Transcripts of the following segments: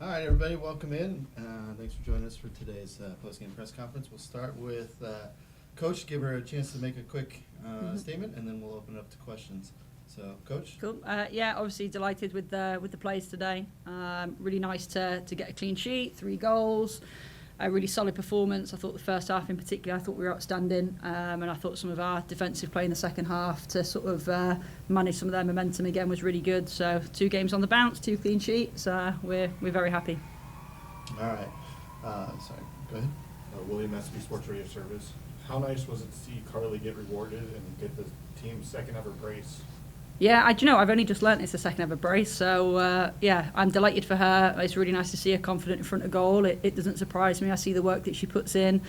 All right, everybody, welcome in. Thanks for joining us for today's post-game press conference. We'll start with Coach, give her a chance to make a quick statement, and then we'll open it up to questions. So, Coach? Cool. Yeah, obviously delighted with the plays today. Really nice to get a clean sheet, 3 goals, a really solid performance. I thought the first half in particular, I thought we were outstanding, and I thought some of our defensive play in the second half to sort of manage some of their momentum again was really good. So 2 games on the bounce, 2 clean sheets. We're very happy. All right. Sorry, go ahead. William Espy, Sports Radio Service. How nice was it to see Karlie get rewarded and get the team's second ever brace? Yeah, I've only just learnt it's a second ever brace, so yeah, I'm delighted for her. It's really nice to see her confident in front of goal. It doesn't surprise me. I see the work that she puts in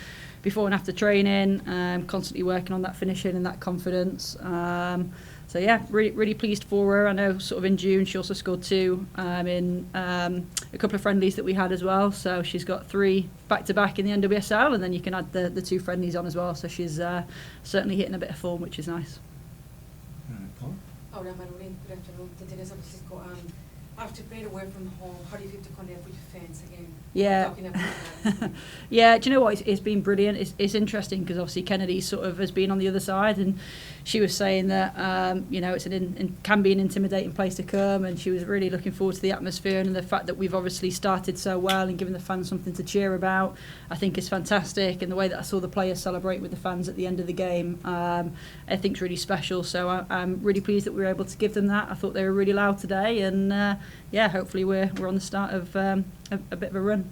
before and after training, constantly working on that finishing and that confidence. So yeah, really pleased for her. I know sort of in June she also scored 2 in a couple of friendlies that we had as well. So she's got 3 back-to-back in the NWSL, and then you can add the 2 friendlies on as well. So she's certainly hitting a bit of form, which is nice. All right, Paul? Hola, Manuel. Good afternoon. Teresa Francisco. After playing away from home, how do you feel to connect with your fans again? Yeah. Talking about that. Yeah, do you know what? It's been brilliant. It's interesting because obviously Kennedy sort of has been on the other side, and she was saying that it's can be an intimidating place to come, and she was really looking forward to the atmosphere and the fact that we've obviously started so well and given the fans something to cheer about. I think is fantastic, and the way that I saw the players celebrate with the fans at the end of the game, I think is really special. So I'm really pleased that we were able to give them that. I thought they were really loud today, and yeah, hopefully we're on the start of a bit of a run.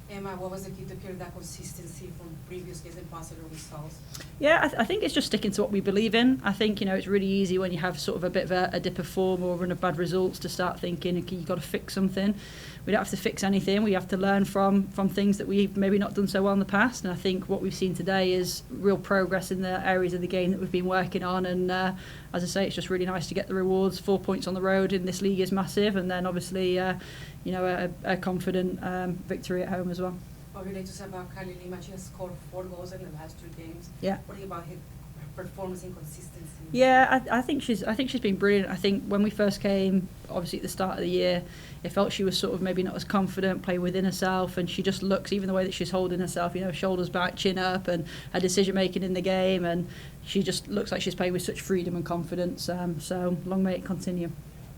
Emma, what was the key to carry that consistency from previous games and positive results? Yeah, I think it's just sticking to what we believe in. I think, it's really easy when you have sort of a bit of a dip of form or run of bad results to start thinking, okay, you've got to fix something. We don't have to fix anything. We have to learn from things that we've maybe not done so well in the past. And I think what we've seen today is real progress in the areas of the game that we've been working on. And as I say, it's just really nice to get the rewards. 4 points on the road in this league is massive. And then obviously, a confident victory at home as well. What would you like to say about Karlie Lema? She has scored 4 goals in the last 2 games. Yeah. What do you about her performance and consistency? Yeah, I think she's been brilliant. I think when we first came, obviously at the start of the year, it felt she was sort of maybe not as confident, playing within herself, and she just looks, even the way that she's holding herself, shoulders back, chin up, and her decision making in the game, and she just looks like she's playing with such freedom and confidence. So long may it continue.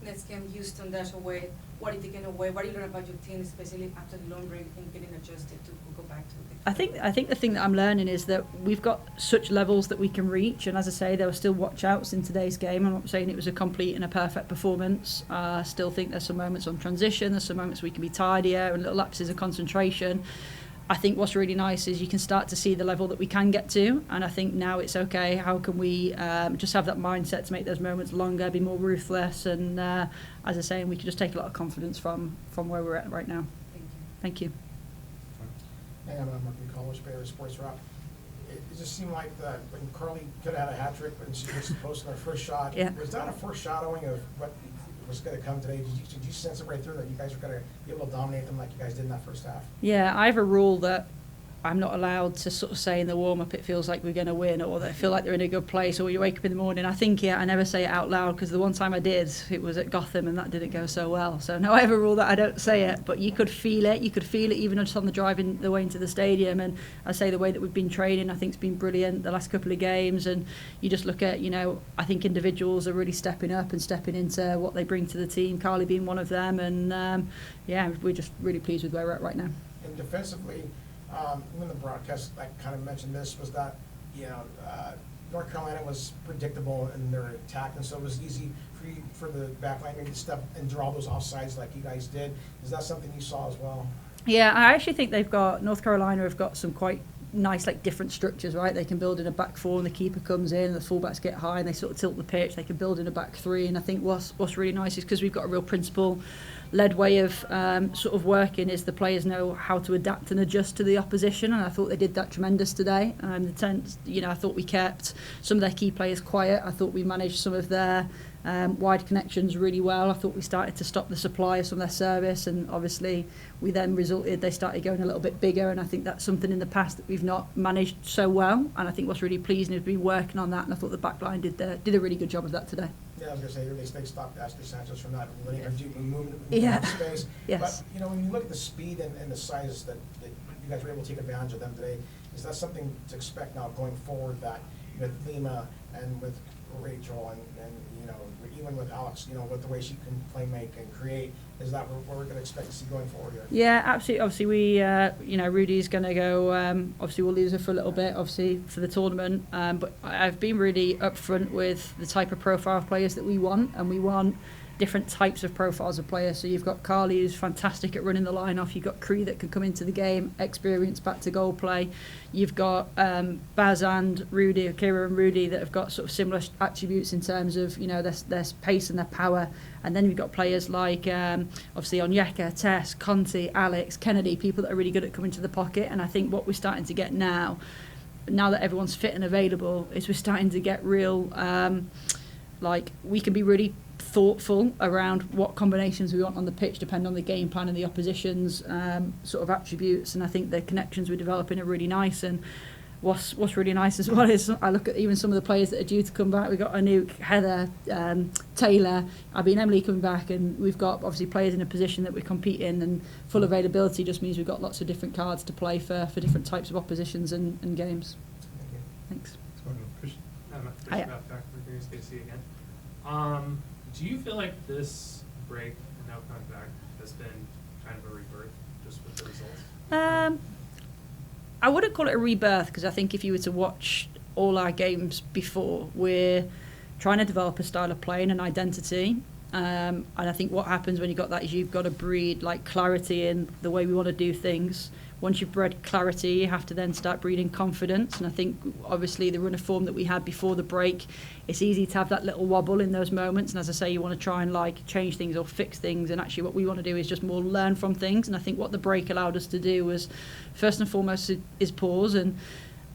Next game, Houston, that's away. What are you taking away? What do you learn about your team, especially after the long break and getting adjusted to go back to the I think the thing that I'm learning is that we've got such levels that we can reach, and as I say, there were still watch-outs in today's game. I'm not saying it was a complete and a perfect performance. I still think there's some moments on transition, there's some moments we can be tidier and little lapses of concentration. I think what's really nice is you can start to see the level that we can get to, and I think now it's okay. How can we just have that mindset to make those moments longer, be more ruthless, and as I say, we can just take a lot of confidence from where we're at right now. Thank you. Thank you. Hey, I'm Marky College Baylor Sports Rock. It just seemed like that when Karlie could have had a hat trick when she was supposed to her first shot. Yeah. Was that a foreshadowing of what was going to come today? Did you sense it right through that you guys were going to be able to dominate them like you guys did in that first half? Yeah, I have a rule that I'm not allowed to sort of say in the warm-up it feels like we're going to win, or that I feel like they're in a good place, or you wake up in the morning. I think, I never say it out loud, because the one time I did, it was at Gotham, and that didn't go so well. So now I have a rule that I don't say it, but you could feel it. You could feel it even just on the drive the way into the stadium. And I say the way that we've been training, I think, has been brilliant the last couple of games. And you just look at, I think individuals are really stepping up and stepping into what they bring to the team, Karlie being one of them. And, we're just really pleased with where we're at right now. And defensively, when the broadcast kind of mentioned this, was that North Carolina was predictable in their attack, and so it was easy for the back line to step and draw those offsides like you guys did. Is that something you saw as well? Yeah, I actually think North Carolina have got some quite nice different structures, right? They can build in a back 4 and the keeper comes in and the fullbacks get high and they sort of tilt the pitch. They can build in a back 3, and I think what's really nice is because we've got a real principle-led way of sort of working, is the players know how to adapt and adjust to the opposition, and I thought they did that tremendous today. I thought we kept some of their key players quiet. I thought we managed some of their wide connections really well. I thought we started to stop the supply of some of their service, and obviously they started going a little bit bigger, and I think that's something in the past that we've not managed so well, and I think what's really pleasing is we've been working on that, and I thought the back line did a really good job of that today. Yeah, I was gonna say, they stopped Ashley Sanchez from not letting her do movement Yeah. in space. Yes. But, you know, when you look at the speed and the sizes that you guys were able to take advantage of them today, is that something to expect now going forward, that with Lema and with Rachel and you know, even with Alex, you know, with the way she can play make and create, is that what we're gonna expect to see going forward here? Yeah, absolutely. Obviously, we, you know, Rudy's going to go, obviously we'll lose her for a little bit, obviously, for the tournament. But I've been really upfront with the type of profile of players that we want, and we want different types of profiles of players. So you've got Karlie, who's fantastic at running the line off. You've got Cree that can come into the game, experience back to goal play. You've got Baz and Rudy, Akira and Rudy, that have got sort of similar attributes in terms of, you know, their pace and their power. And then you've got players like, obviously, Onyeka, Tess, Conti, Alex, Kennedy, people that are really good at coming to the pocket. And I think what we're starting to get now that everyone's fit and available, is we're starting to get real, like, we can be really thoughtful around what combinations we want on the pitch, depending on the game plan and the opposition's sort of attributes. And I think the connections we're developing are really nice. And what's really nice as well is I look at even some of the players that are due to come back. We've got Anouk, Heather, Taylor, Abby and Emily coming back, and we've got obviously players in a position that we compete in, and full availability just means we've got lots of different cards to play for different types of oppositions and games. Thank you. Thanks. Christian? Christian back. We're going to see you again. Do you feel like this break and now coming back has been kind of a rebirth, just with the results? I wouldn't call it a rebirth, because I think if you were to watch all our games before, we're trying to develop a style of play and an identity. And I think what happens when you've got that is you've got to breed like clarity in the way we want to do things. Once you've bred clarity, you have to then start breeding confidence. And I think obviously the run of form that we had before the break, it's easy to have that little wobble in those moments. And as I say, you want to try and like change things or fix things. And actually what we want to do is just more learn from things. And I think what the break allowed us to do was, first and foremost, is pause. And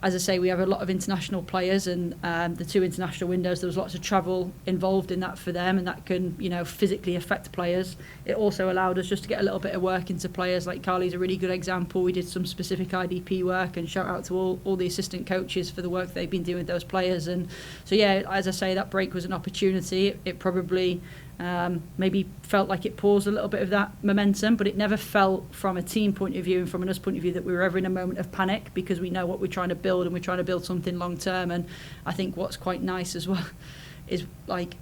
as I say, we have a lot of international players, and the 2 international windows, there was lots of travel involved in that for them, and that can, you know, physically affect players. It also allowed us just to get a little bit of work into players. Like Karlie's a really good example. We did some specific IDP work, and shout out to all the assistant coaches for the work they've been doing with those players. And so, yeah, as I say, that break was an opportunity. It probably maybe felt like it paused a little bit of that momentum, but it never felt from a team point of view and from an us point of view that we were ever in a moment of panic, because we know what we're trying to build, and we're trying to build something long term. And I think what's quite nice as well is, like,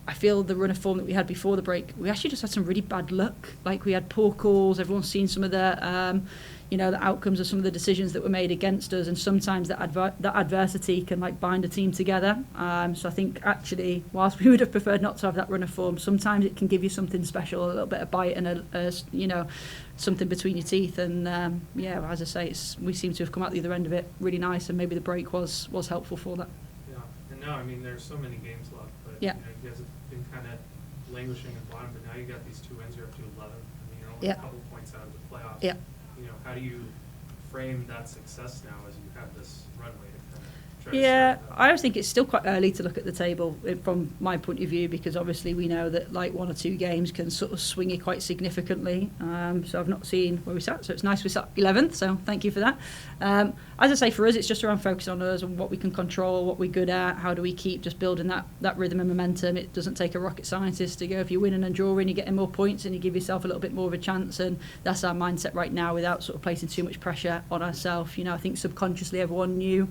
I feel the run of form that we had before the break, we actually just had some really bad luck. Like, we had poor calls. Everyone's seen some of the you know, the outcomes of some of the decisions that were made against us, and sometimes that adversity can like bind a team together. So I think actually, whilst we would have preferred not to have that run of form, sometimes it can give you something special, a little bit of bite and a you know, something between your teeth. And yeah, as I say, we seem to have come out the other end of it really nice, and maybe the break was helpful for that. Yeah, and now, I mean, there's so many games left, but Yeah. you know, you guys have been kind of languishing at the bottom, but now you got these 2 wins, you're up to 11. I mean, you're only Yeah. a couple points out of the playoffs. Yeah. You know, how do you frame that success now as you have this runway to kind of try to Yeah, start that? I always think it's still quite early to look at the table from my point of view, because obviously we know that like 1 or 2 games can sort of swing it quite significantly. So I've not seen where we sat, so it's nice we sat 11th, so thank you for that. As I say, for us, it's just around focusing on us and what we can control, what we're good at, how do we keep just building that rhythm and momentum. It doesn't take a rocket scientist to go, if you're winning and drawing, you're getting more points and you give yourself a little bit more of a chance, and that's our mindset right now, without sort of placing too much pressure on ourselves. You know, I think subconsciously everyone knew,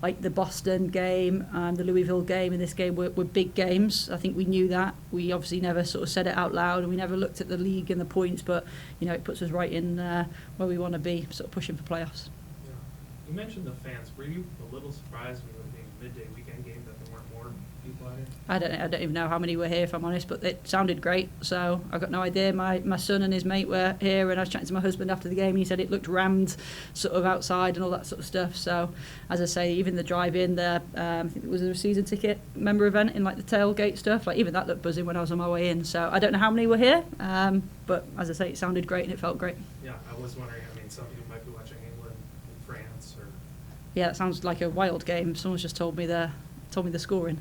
like the Boston game, the Louisville game, and this game were big games. I think we knew that. We obviously never sort of said it out loud, and we never looked at the league and the points, but you know, it puts us right in where we want to be, sort of pushing for playoffs. Yeah. You mentioned the fans. Were you a little surprised when it was being a midday weekend game that there weren't more people out here? I don't even know how many were here, if I'm honest, but it sounded great, so I got no idea. My son and his mate were here, and I was chatting to my husband after the game, and he said it looked rammed sort of outside and all that sort of stuff. So as I say, even the drive-in there, I think it was a season ticket member event in like the tailgate stuff, like even that looked buzzing when I was on my way in. So I don't know how many were here, but as I say, it sounded great and it felt great. Yeah, I was wondering, I mean, some people might be watching England and France, or... Yeah, it sounds like a wild game. Someone's just told me the scoring.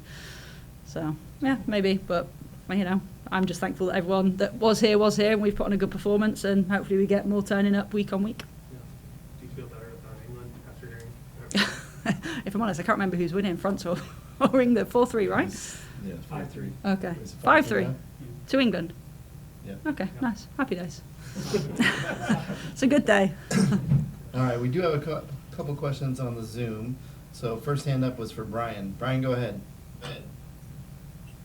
So, yeah, maybe, but, you know, I'm just thankful that everyone that was here, and we've put on a good performance, and hopefully we get more turning up week on week. Yeah. Do you feel better about England after hearing... If I'm honest, I can't remember who's winning, France or England, 4-3, right? Yeah, 5-3. Okay. Is it 5-3 now? to England. Yeah. Okay, Yeah. nice. Happy days. It's a good day. All right, we do have a couple questions on the Zoom. So first hand up was for Brian. Brian, go ahead.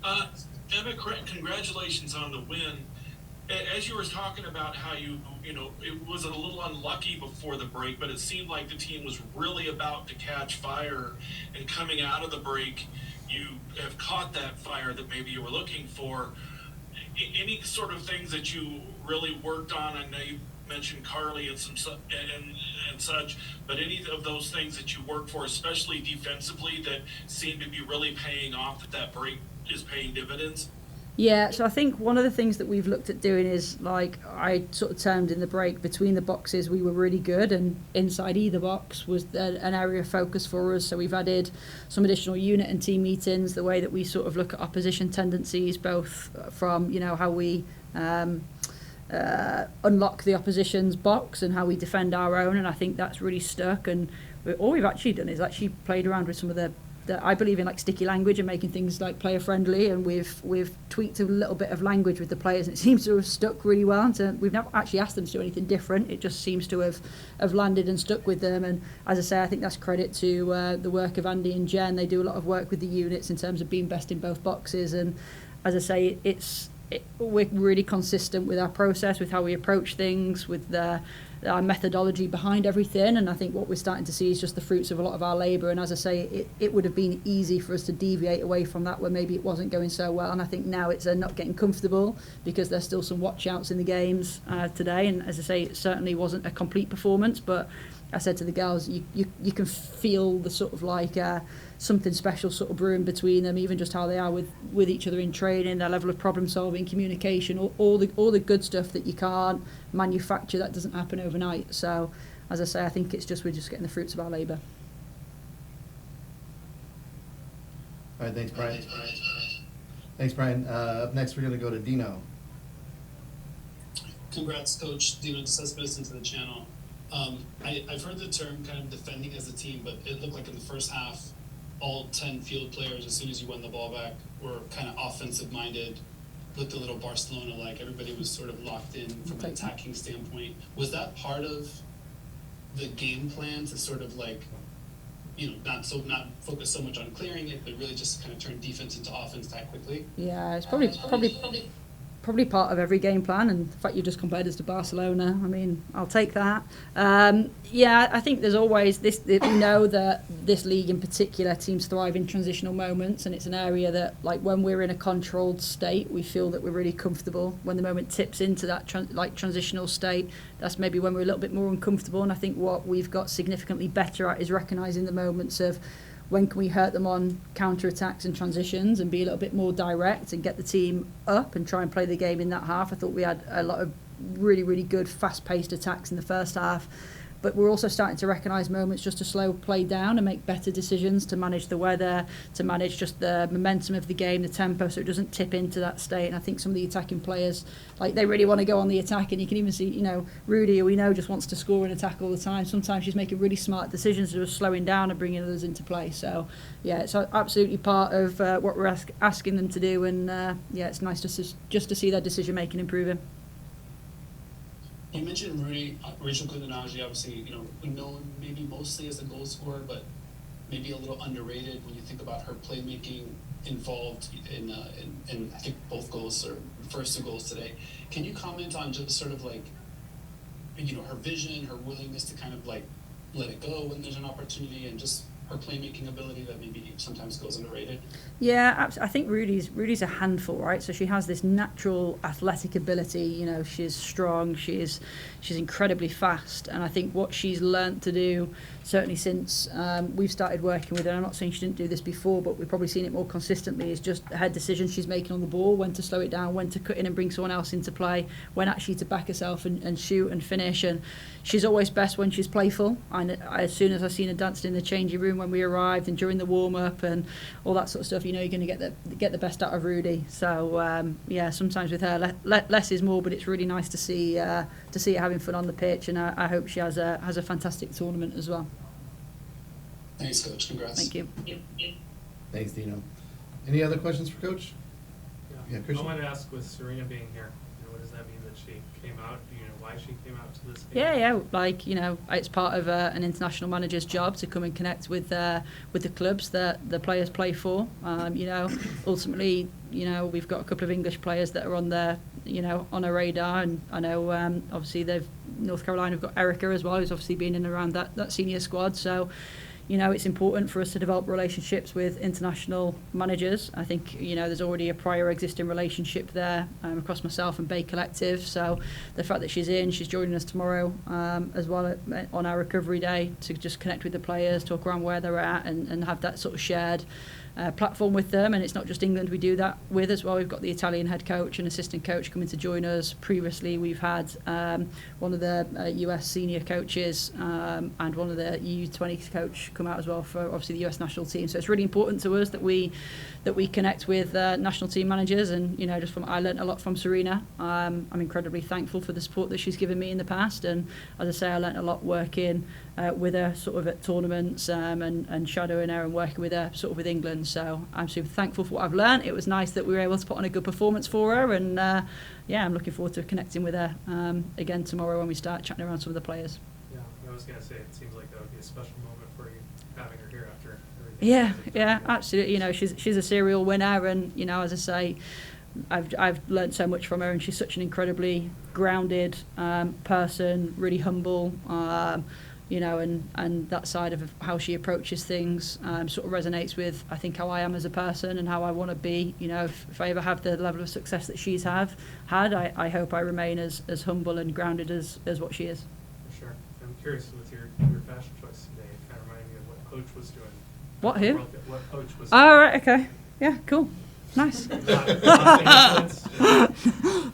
Emma, congratulations on the win. As you were talking about how you know, it was a little unlucky before the break, but it seemed like the team was really about to catch fire, and coming out of the break, you have caught that fire that maybe you were looking for. Any sort of things that you really worked on? I know you mentioned Karlie and and such, but any of those things that you worked for, especially defensively, that seem to be really paying off, that break is paying dividends? Yeah, so I think one of the things that we've looked at doing is, like I sort of termed in the break, between the boxes we were really good, and inside either box was an area of focus for us. So we've added some additional unit and team meetings, the way that we sort of look at opposition tendencies, both from, you know, how we unlock the opposition's box and how we defend our own, and I think that's really stuck. And all we've actually done is actually played around with some of the I believe in, like, sticky language and making things like player friendly, and we've tweaked a little bit of language with the players, and it seems to have stuck really well. And we've never actually asked them to do anything different. It just seems to have landed and stuck with them. And as I say, I think that's credit to the work of Andy and Jen. They do a lot of work with the units in terms of being best in both boxes. And as I say, we're really consistent with our process, with how we approach things, with our methodology behind everything. And I think what we're starting to see is just the fruits of a lot of our labour. And as I say, it would have been easy for us to deviate away from that when maybe it wasn't going so well. And I think now it's not getting comfortable, because there's still some watch outs in the games today. And as I say, it certainly wasn't a complete performance, but I said to the girls, you can feel the sort of like something special sort of brewing between them, even just how they are with each other in training, their level of problem solving, communication, all the good stuff that you can't manufacture, that doesn't happen overnight. So as I say, I think it's just we're just getting the fruits of our labour. All right, thanks, Brian. Thanks, Brian. Up next, we're going to go to Dino. Congrats, Coach Dino DeCespedes, into the channel. I've heard the term kind of defending as a team, but it looked like in the first half, all 10 field players, as soon as you won the ball back, were kind of offensive-minded, looked a little Barcelona-like. Everybody was sort of locked in from an attacking standpoint. Was that part of the game plan, to sort of, like, you know, not focus so much on clearing it, but really just kind of turn defense into offense that quickly? Yeah, it's probably part of every game plan, and the fact you just compared us to Barcelona, I mean, I'll take that. Yeah, I think there's always this, we know that this league in particular, teams thrive in transitional moments, and it's an area that, like, when we're in a controlled state, we feel that we're really comfortable. When the moment tips into that transitional state, that's maybe when we're a little bit more uncomfortable. And I think what we've got significantly better at is recognising the moments of when can we hurt them on counter-attacks and transitions, and be a little bit more direct and get the team up and try and play the game in that half. I thought we had a lot of really, really good fast-paced attacks in the first half. But we're also starting to recognise moments just to slow play down and make better decisions, to manage the weather, to manage just the momentum of the game, the tempo, so it doesn't tip into that state. And I think some of the attacking players, like, they really want to go on the attack, and you can even see, you know, Rudy, who we know just wants to score and attack all the time. Sometimes she's making really smart decisions, just slowing down and bringing others into play. So, yeah, it's absolutely part of what we're asking them to do. And, yeah, it's nice just to see their decision-making improving. You mentioned Rudy, Rachel Kundanaji, obviously, you know, known maybe mostly as a goal scorer, but maybe a little underrated when you think about her playmaking involved in I think both goals, or first two goals today. Can you comment on just sort of, like, you know, her vision, her willingness to kind of, like, let it go when there's an opportunity, and just her playmaking ability that maybe sometimes goes underrated? Yeah, I think Rudy's a handful, right? So she has this natural athletic ability. You know, she's strong, she's incredibly fast, and I think what she's learnt to do, certainly since we've started working with her, I'm not saying she didn't do this before, but we've probably seen it more consistently, is just her decisions she's making on the ball, when to slow it down, when to cut in and bring someone else into play, when actually to back herself and shoot and finish. And she's always best when she's playful. And as soon as I seen her dancing in the changing room when we arrived, and during the warm-up and all that sort of stuff, you know you're going to get the best out of Rudy. So yeah, sometimes with her less is more, but it's really nice to see her having fun on the pitch, and I hope she has a fantastic tournament as well. Thanks, Coach. Congrats. Thank you. Thanks, Dino. Any other questions for Coach? Yeah, I Christian? wanted to ask, with Serena being here, what does that mean that she came out? Do you know why she came out to this game? Yeah, like, it's part of an international manager's job to come and connect with the clubs that the players play for. Ultimately, we've got a couple of English players that are on their, on our radar, and I know obviously North Carolina have got Erica as well, who's obviously been in and around that senior squad. So, it's important for us to develop relationships with international managers. I think, there's already a prior existing relationship there across myself and Bay Collective. So the fact that she's joining us tomorrow as well on our recovery day to just connect with the players, talk around where they're at, and have that sort of shared platform with them. And it's not just England we do that with as well. We've got the Italian head coach and assistant coach coming to join us. Previously we've had one of the US senior coaches and one of the EU20 coach come out as well for obviously the US national team. So it's really important to us that we connect with national team managers. And I learnt a lot from Serena. I'm incredibly thankful for the support that she's given me in the past, and as I say, I learnt a lot working with her sort of at tournaments and shadowing her and working with her sort of with England. So I'm super thankful for what I've learnt. It was nice that we were able to put on a good performance for her, and I'm looking forward to connecting with her again tomorrow when we start chatting around some of the players. Yeah, I was going to say, it seems like that would be a special moment for you, having her here after everything. Yeah, absolutely. She's a serial winner, and as I say, I've learned so much from her, and she's such an incredibly grounded person, really humble. And that side of how she approaches things sort of resonates with, I think, how I am as a person and how I want to be. If I ever have the level of success that she's had, I hope I remain as humble and grounded as what she is. For sure. I'm curious with your fashion choice today. It kind of reminded me of what Poach was doing. What, who? What Poach was Oh, right, okay. Yeah, cool. Nice.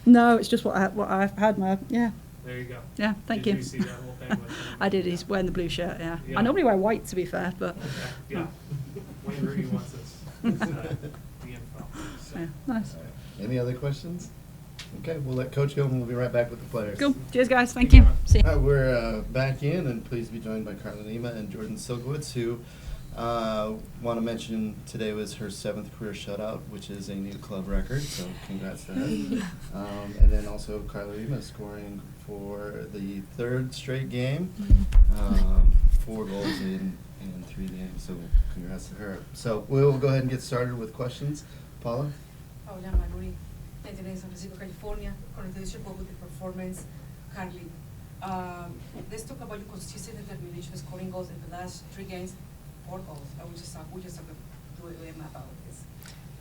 No, it's just what I've had. There you go. Yeah, thank you. Did you see that whole thing? I did. He's wearing the blue shirt. Yeah. Yeah. I normally wear white, to be fair, but Okay. Yeah. Wayne Rooney wants us. The info. So. yeah, nice. Any other questions? Okay, we'll let Coach go, and we'll be right back with the players. Cool. Cheers, guys. Thank Thank you. you. See you. All right, we're back in, and pleased to be joined by Karlie Lema and Jordan Silkowitz, who want to mention today was her 7th career shutout, which is a new club record, so congrats to her. And then also Karlie Lema scoring for the 3rd straight game, 4 goals in 3 games, so congrats to her. So we'll go ahead and get started with questions. Paula? Paula Manuri, in San Francisco, California. Congratulations with the performance, Karlie. Let's talk about your consistent determination scoring goals in the last 3 games. 4 goals. We just talked to Lema about this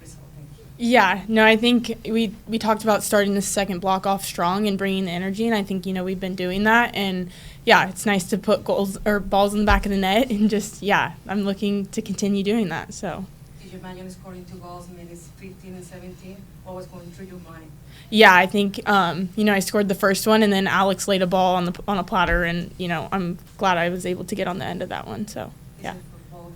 result. Thank you. Yeah, no, I think we talked about starting the second block off strong and bringing the energy, and I think we've been doing that. And yeah, it's nice to put goals or balls in the back of the net, and just I'm looking to continue doing that. So. Did you imagine scoring 2 goals in minutes 15 and 17? What was going through your mind? Yeah, I think I scored the first one, and then Alex laid a ball on a platter, and I'm glad I was able to get on the end of that one. So yeah.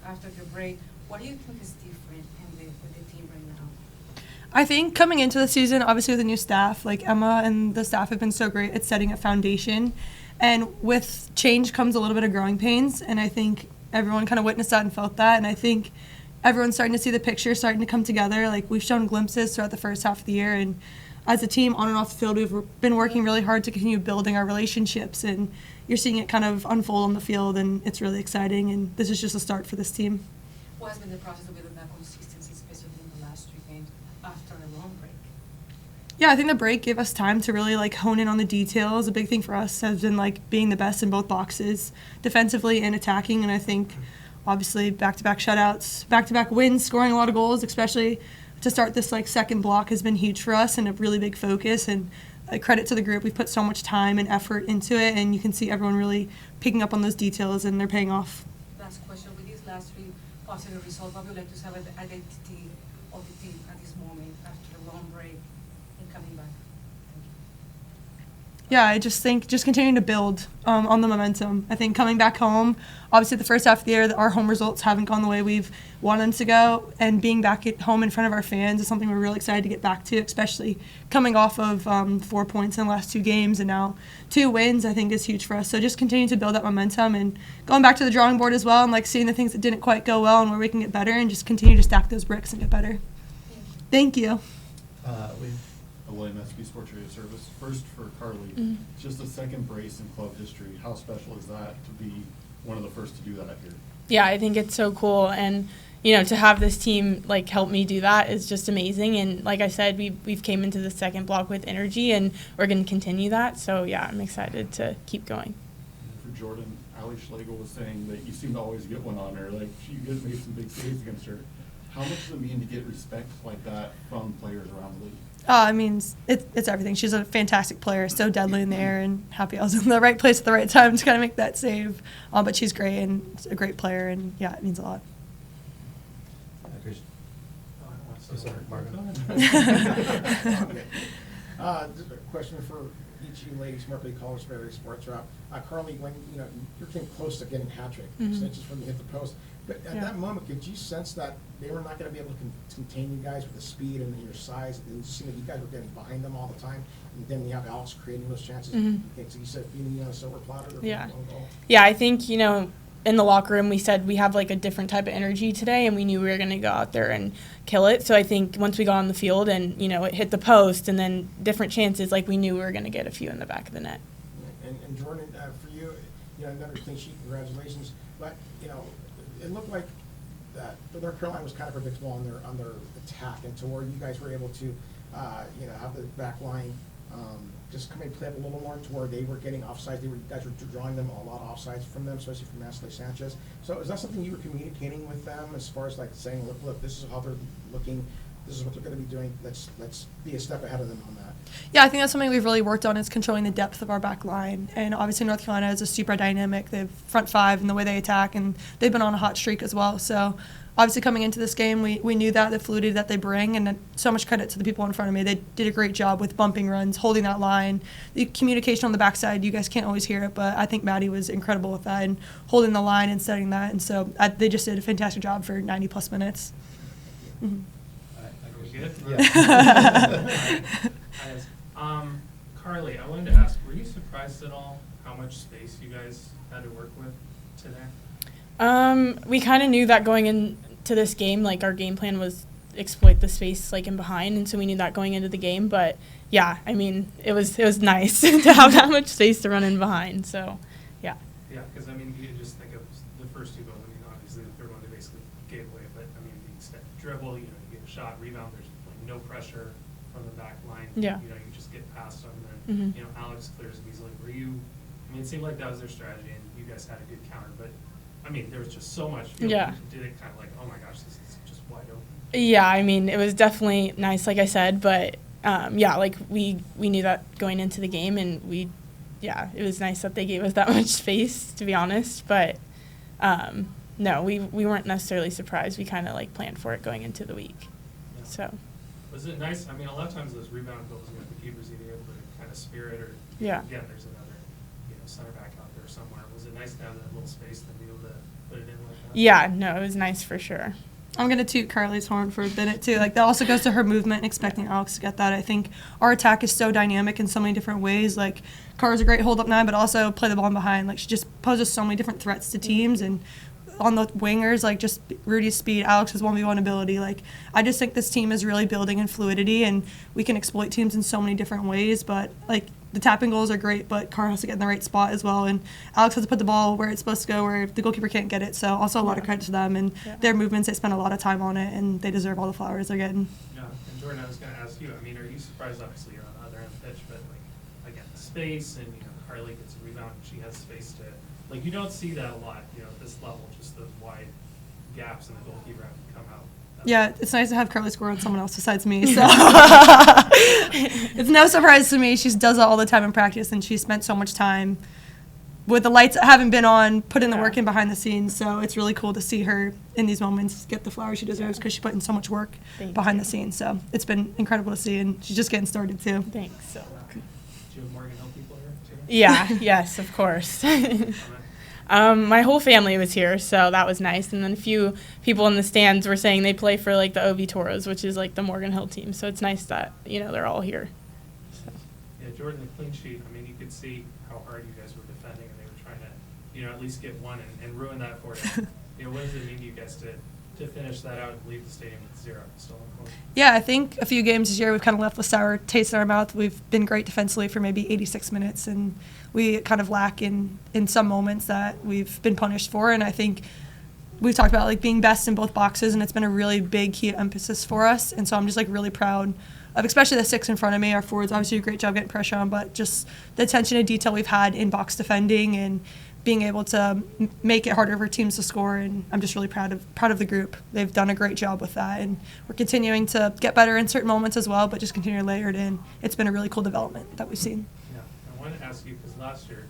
After your break, what do you think is different with the team right now? I think coming into the season, obviously with the new staff, like Emma and the staff have been so great at setting a foundation. And with change comes a little bit of growing pains, and I think everyone kind of witnessed that and felt that. And I think everyone's starting to see the picture starting to come together. Like, we've shown glimpses throughout the first half of the year, and as a team on and off the field, we've been working really hard to continue building our relationships, and you're seeing it kind of unfold on the field, and it's really exciting, and this is just a start for this team. What has been the process of building that consistency, especially in the last 3 games after a long break? Yeah, I think the break gave us time to really hone in on the details. A big thing for us has been being the best in both boxes, defensively and attacking, and I think obviously back-to-back shutouts, back-to-back wins, scoring a lot of goals, especially to start this second block has been huge for us and a really big focus, and credit to the group. We've put so much time and effort into it, and you can see everyone really picking up on those details, and they're paying off. Last question, with these last 3 positive results, what would you like to have the identity of the team at this moment after a long break and coming back? Thank you. Yeah, I just think continuing to build on the momentum. I think coming back home, obviously the first half of the year, our home results haven't gone the way we've wanted them to go, and being back at home in front of our fans is something we're really excited to get back to, especially coming off of 4 points in the last 2 games and now 2 wins, I think is huge for us. So just continuing to build that momentum and going back to the drawing board as well, and seeing the things that didn't quite go well and where we can get better, and just continue to stack those bricks and get better. Thank you. Lema, SB Sports Radio Service. First for Karlie, just the second brace in club history. How special is that to be one of the first to do that here? Yeah, I think it's so cool, and to have this team like help me do that is just amazing. And like I said, we've came into the second block with energy, and we're going to continue that. So yeah, I'm excited to keep going. And for Jordan, Ali Schlegel was saying that you seem to always get one on her. Like, you guys made some big saves against her. How much does it mean to get respect like that from players around the league? I mean, it's everything. She's a fantastic player, so deadly in the air, and happy I was in the right place at the right time to kind of make that save. But she's great and a great player, and yeah, it means a lot. Sorry, Marvin. Just a question for each of you ladies, Markley College Ferry Sports Wrap. Karlie, when you came close to getting hat-trick, just when you hit the post, but at that moment, could you sense that they were not going to be able to contain you guys with the speed and your size? It seemed like you guys were getting behind them all the time, and then you have Alex creating those chances. So you said being on a silver platter. Yeah, I think in the locker room we said we have like a different type of energy today, and we knew we were going to go out there and kill it. So I think once we got on the field and it hit the post and then different chances, like we knew we were going to get a few in the back of the net. And Jordan, for you, another clean sheet. Congratulations. But it looked like that North Carolina was kind of predictable on their attack, and to where you guys were able to have the back line just come and play up a little more, to where they were getting offsides. You guys were drawing them a lot of offsides from them, especially from Ashley Sanchez. So is that something you were communicating with them as far as like saying, look, this is how they're looking, this is what they're going to be doing, let's be a step ahead of them on that? Yeah, I think that's something we've really worked on, is controlling the depth of our back line. And obviously North Carolina is a super dynamic. They have front five and the way they attack, and they've been on a hot streak as well. So obviously coming into this game, we knew that, the fluidity that they bring, and so much credit to the people in front of me. They did a great job with bumping runs, holding that line. The communication on the backside, you guys can't always hear it, but I think Maddie was incredible with that and holding the line and setting that. And so they just did a fantastic job for 90-plus minutes. Mm-hmm. Karlie, I wanted to ask, were you surprised at all how much space you guys had to work with today? We kind of knew that going into this game, like our game plan was exploit the space like in behind, and so we knew that going into the game. But yeah, I mean, it was nice to have that much space to run in behind. So yeah. Yeah, because I mean, you just think of the first two goals. I mean, obviously the third one they basically gave away, but I mean, the extent dribble, you get a shot, rebound. There's like no pressure from the back line. Yeah. You just get past them, and then Alex clears them easily. Were you? I mean, it seemed like that was their strategy, and you guys had a good counter, but I mean, there was just so much. Yeah. Did it kind of like, oh my gosh, this is just wide open. Yeah, I mean, it was definitely nice, like I said, but yeah, like we knew that going into the game, and it was nice that they gave us that much space, to be honest. But no, we weren't necessarily surprised. We kind of like planned for it going into the week. Yeah. So. Was it nice? I mean, a lot of times those rebound goals with the keepers, either able to kind of spear it, or yeah. Again, there's another center back out there somewhere. Was it nice to have that little space to be able to put it in like that? Yeah, no, it was nice for sure. I'm going to toot Karlie's horn for a minute, too. Like, that also goes to her movement and expecting Alex to get that. I think our attack is so dynamic in so many different ways. Like, Car's a great hold-up 9, but also play the ball in behind. Like, she just poses so many different threats to teams. And on the wingers, like, just Rudy's speed, Alex's 1v1 ability. Like, I just think this team is really building in fluidity, and we can exploit teams in so many different ways. But, like, the tapping goals are great, but Car has to get in the right spot as well. And Alex has to put the ball where it's supposed to go, where the goalkeeper can't get it. So also a lot of credit to them and their movements. They spend a lot of time on it, and they deserve all the flowers they're getting. Yeah, and Jordan, I was going to ask you, I mean, are you surprised, obviously, you're on the other end of the pitch, but, like, again, the space, and, Karlie gets a rebound, and she has space to, like, you don't see that a lot, at this level, just those wide gaps, and the goalkeeper have to come out. Yeah, it's nice to have Karlie score on someone else besides me. So it's no surprise to me. She does that all the time in practice, and she spent so much time with the lights that haven't been on, putting the work in behind the scenes. So it's really cool to see her in these moments get the flowers she deserves, because she put in so much work behind the scenes. So it's been incredible to see, and she's just getting started too. Thanks. So. Do you have Morgan Hill people here too? Yeah. Yes, of course. My whole family was here, so that was nice. And then a few people in the stands were saying they play for like the OV Toros, which is like the Morgan Hill team. So it's nice that they're all here. So. Yeah, Jordan, the clean sheet. I mean, you could see how hard you guys were defending, and they were trying to, at least get one and ruin that for you. What does it mean to you guys to to finish that out and leave the stadium with 0 still in court? Yeah, I think a few games this year we've kind of left with sour taste in our mouth. We've been great defensively for maybe 86 minutes, and we kind of lack in some moments that we've been punished for. And I think we've talked about like being best in both boxes, and it's been a really big key emphasis for us. And so I'm just like really proud of especially the 6 in front of me. Our forwards obviously do a great job getting pressure on, but just the attention to detail we've had in box defending and being able to make it harder for teams to score. And I'm just really proud of the group. They've done a great job with that, and we're continuing to get better in certain moments as well, but just continue to layer it in. It's been a really cool development that we've seen. Yeah, I wanted to ask you, because last year,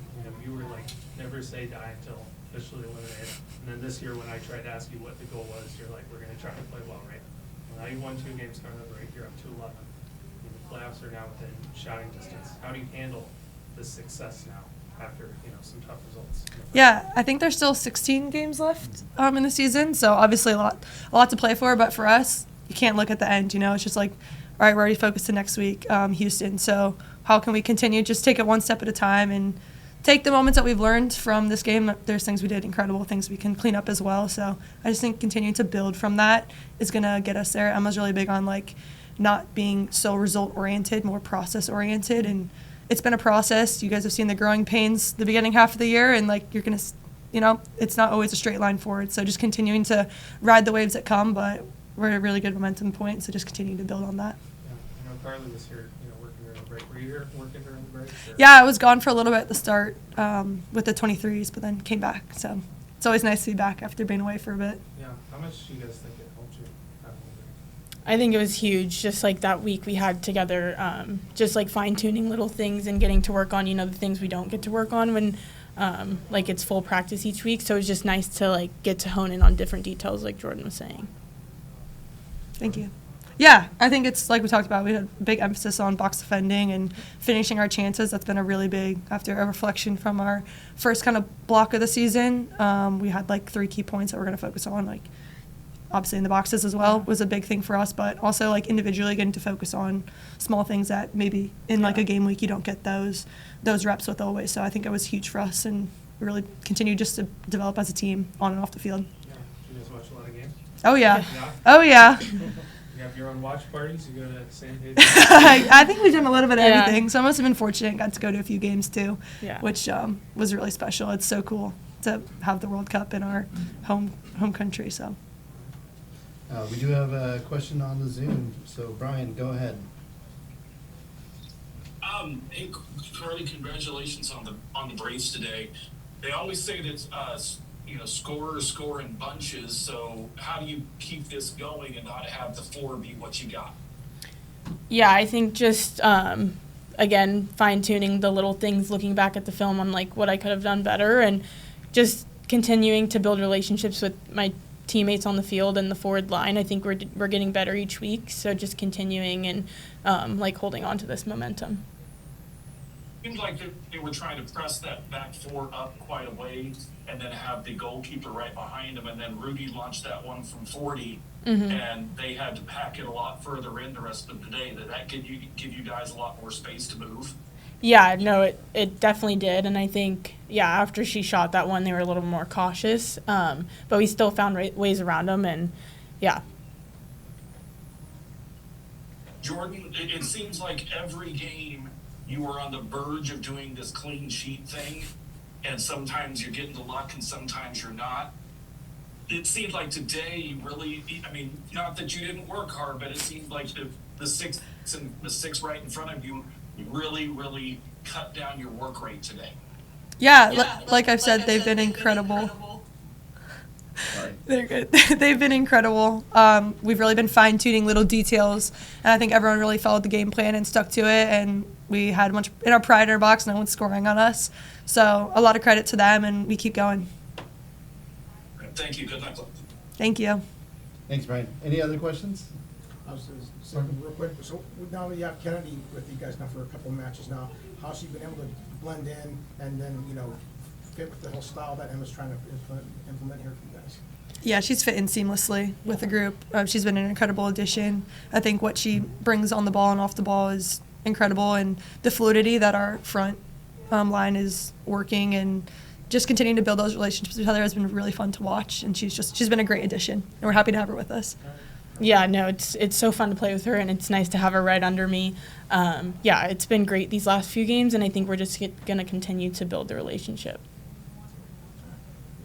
you were like, never say die until officially eliminated. And then this year, when I tried to ask you what the goal was, you're like, we're going to try to play well, right? Well, now you won 2 games coming up, right? You're up to 11. The playoffs are now within shouting distance. How do you handle the success now after, some tough results? Yeah, I think there's still 16 games left in the season, so obviously a lot to play for. But for us, you can't look at the end. It's just like, all right, we're already focused to next week, Houston. So how can we continue? Just take it one step at a time and take the moments that we've learned from this game. There's things we did incredible, things we can clean up as well. So I just think continuing to build from that is gonna get us there. Emma's really big on like not being so result oriented, more process oriented, and it's been a process. You guys have seen the growing pains the beginning half of the year, and like you're gonna, it's not always a straight line forward. So just continuing to ride the waves that come, but we're at a really good momentum point. So just continuing to build on that. Yeah, I know Karlie was here, working during the break. Were you here working during the break? Or? Yeah, I was gone for a little bit at the start with the 23s, but then came back. So it's always nice to be back after being away for a bit. Yeah, how much do you guys think it helped you having a break? I think it was huge, just like that week we had together, just like fine-tuning little things and getting to work on, the things we don't get to work on when, like it's full practice each week. So it was just nice to like get to hone in on different details like Jordan was saying. Thank you. Yeah, I think it's like we talked about, we had a big emphasis on box defending and finishing our chances. That's been a really big, after a reflection from our first kind of block of the season, we had like 3 key points that we're going to focus on, like obviously in the boxes as well was a big thing for us, but also like individually getting to focus on small things that maybe in like a game week you don't get those reps with always. So I think it was huge for us, and we really continue just to develop as a team on and off the field. Yeah, do you guys watch a lot of games? Oh yeah. Yeah? Oh yeah. You have your own watch parties? You go to the same page? I think we've done a little bit of Yeah. everything. So I must have been fortunate, got to go to a few games too, Yeah. which was really special. It's so cool to have the World Cup in our home country. So We do have a question on the Zoom, so Brian, go ahead. Hey, Karlie, congratulations on the Braves today. They always say that scorers score in bunches. So how do you keep this going and not have the 4 be what you got? Yeah, I think just, again, fine-tuning the little things, looking back at the film on, like, what I could have done better, and just continuing to build relationships with my teammates on the field and the forward line. I think we're getting better each week, so just continuing and, holding on to this momentum. Seemed like they were trying to press that back 4 up quite a way and then have the goalkeeper right behind him, and then Rudy launched that one from 40, and they had to pack it a lot further in the rest of the day. Did that give you guys a lot more space to move? Yeah, no, it definitely did, and I think, after she shot that one, they were a little more cautious, but we still found ways around them, and, Jordan, it seems like every game you were on the verge of doing this clean sheet thing, and sometimes you're getting the luck and sometimes you're not. It seemed like today you really, not that you didn't work hard, but it seemed like the 6 and the 6 right in front of you really, really cut down your work rate today. Like I've said, they've been incredible. Sorry. They're good. They've been incredible. We've really been fine-tuning little details, and I think everyone really followed the game plan and stuck to it, and we had much in our pride in our box. No one's scoring on us, so a lot of credit to them, and we keep going. Thank you. Good luck. Thank you. Thanks, Brian. Any other questions? I was just saying real quick, so now we have Kennedy with you guys now for a couple of matches now. How's she been able to blend in and then, fit with the whole style that Emma's trying to implement here for you guys? Yeah, she's fit in seamlessly with the group. She's been an incredible addition. I think what she brings on the ball and off the ball is incredible, and the fluidity that our front line is working and just continuing to build those relationships with each other has been really fun to watch, and she's been a great addition, and we're happy to have her with us. Yeah, no, it's so fun to play with her, and it's nice to have her right under me. Yeah, it's been great these last few games, and I think we're just going to continue to build the relationship.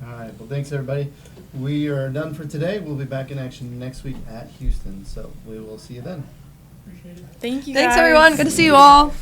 All right, well, thanks, everybody. We are done for today. We'll be back in action next week at Houston, so we will see you then. Thank you, guys. Thanks, everyone. Good to see you all.